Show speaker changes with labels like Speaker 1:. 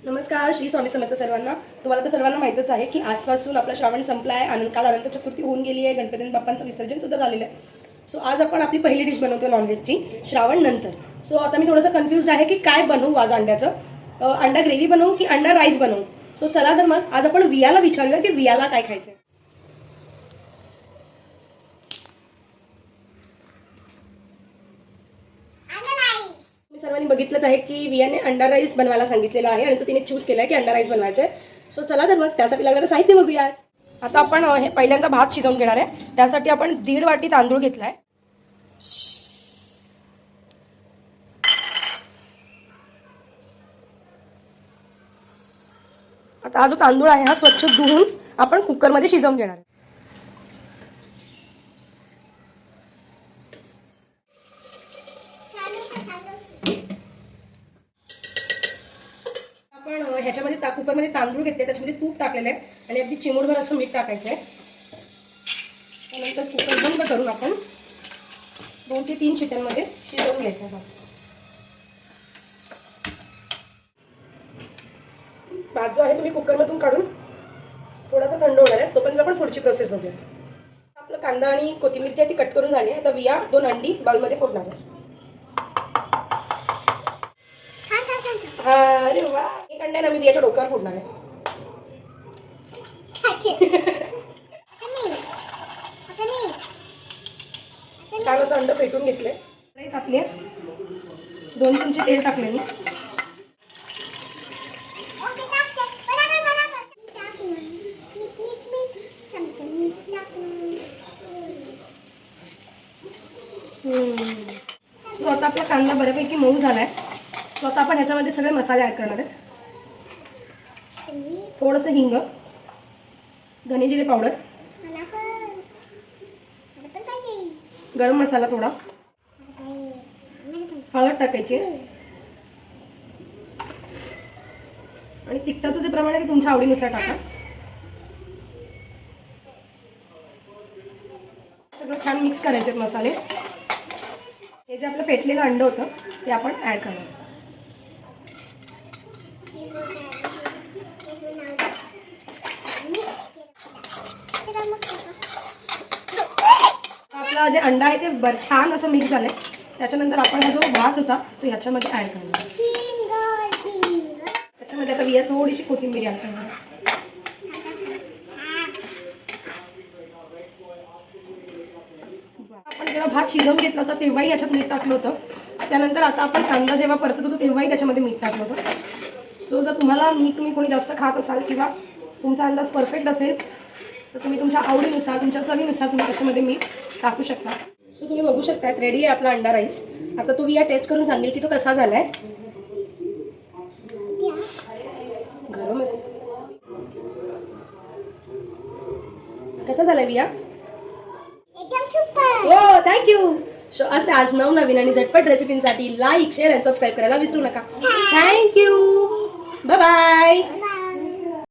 Speaker 1: नमस्कार, श्री स्वामी समर्थ सर्वांना. तुम्हाला तर सर्वांना माहीतच आहे की आजपासून आपला श्रावण संपला आहे. काल अनंत चतुर्थी होऊन गेली आहे. गणपती बाप्पांचं विसर्जन सुद्धा झालेलं आहे. सो आज आपण आपली पहिली डिश बनवतो नॉनव्हेजची श्रावण नंतर. सो आता मी थोडंसं कन्फ्युज्ड आहे की काय बनवू आज अंड्याचं. अंडा ग्रेव्ही बनवू की अंडा राईस बनवू. सो चला तर मग आज आपण वियाला विचारूया की वियाला काय खायचं. मी सर्वांनी बघितलंच आहे की वियाने अंडा राईस बनवायला सांगितलेला आहे आणि तो तिने चूज केला आहे की अंडा राईस बनवायचा आहे. सो चला तर मग त्यासाठी लागणारं साहित्य बघूया. आता आपण हे पहिल्यांदा भात शिजवून घेणार आहे. त्यासाठी आपण 1.5 वाटी तांदूळ घेतलाय. आता हा जो तांदूळ आहे हा स्वच्छ धुवून आपण कुकरमध्ये शिजवून घेणार आहे. आपण ह्याच्यामध्ये कुकरमध्ये तांदूळ घेतले, त्याच्यामध्ये तूप टाकलेलं आहे आणि अगदी चिमूटभर असं मीठ टाकायचं आहे. त्यानंतर कुकर बंद करून आपण 2 ते 3 शिट्यांमध्ये शिजवून घ्यायचं आहे. भात जो आहे तुम्ही कुकरमधून काढून थोडासा थंड होणार आहे, तोपर्यंत आपण पुढची प्रोसेस बघूया. आपलं कांदा आणि कोथिंबीर जी आहे ती कट करून झाली आहे. आता विया 2 अंडी बाउलमध्ये फोडणार आहे. अरे वा, एक अंडा ना मी वियाच्या डोक्यावर फोडणार आहे. छान असं अंड फेटून घेतलंय. टाकले 2 चमचे तेल टाकले मी. सो आता आपला कांदा बऱ्यापैकी मऊ झालाय. सो आता आपण ह्याच्यामध्ये सगळे मसाले ॲड करणार आहेत. थोडंसं हिंग, धने जिरे पावडर, गरम मसाला थोडा, हळद टाकायची आणि तिखटाचं जे प्रमाण आहे ते तुमच्या आवडीनुसार टाका. सगळं छान मिक्स करायचे मसाले. हे जे आपलं फेटलेलं अंड होतं ते आपण ॲड करणार. आपला जे अंडा आहे ते छान असं मिक्स झालंय. त्याच्यानंतर आपण हा जो भात होता तो ह्याच्यामध्ये ॲड करणार. त्याच्यामध्ये आता विया थोडीशी कोथिंबीर ॲड करणार. आपण जेव्हा भात शिजवून घेतला होता तेव्हाही याच्यात मीठ टाकलं होतं. त्यानंतर आता आपण कांदा जेव्हा परतत होतो तेव्हाही त्याच्यामध्ये मीठ टाकलं होतं. सो जर तुम्हाला मीठ तुम्ही कोणी जास्त खात असाल किंवा तुमचा अंदाज परफेक्ट असेल तर तुम्ही तुमच्या आवडीनुसार तुमच्या चवीनुसार तुम्ही त्याच्यामध्ये मीठ टाकू शकता. सो तुम्ही बघू शकता रेडी आहे आपला अंडा राईस. आता तो विया टेस्ट करून सांगेल की तो कसा झालाय. गरम आहे. कसा झालाय विया? हो, थँक्यू. सो असे आज नवनवीन आणि झटपट रेसिपींसाठी लाईक, शेअर आणि सबस्क्राईब करायला विसरू नका. थँक्यू. Bye bye.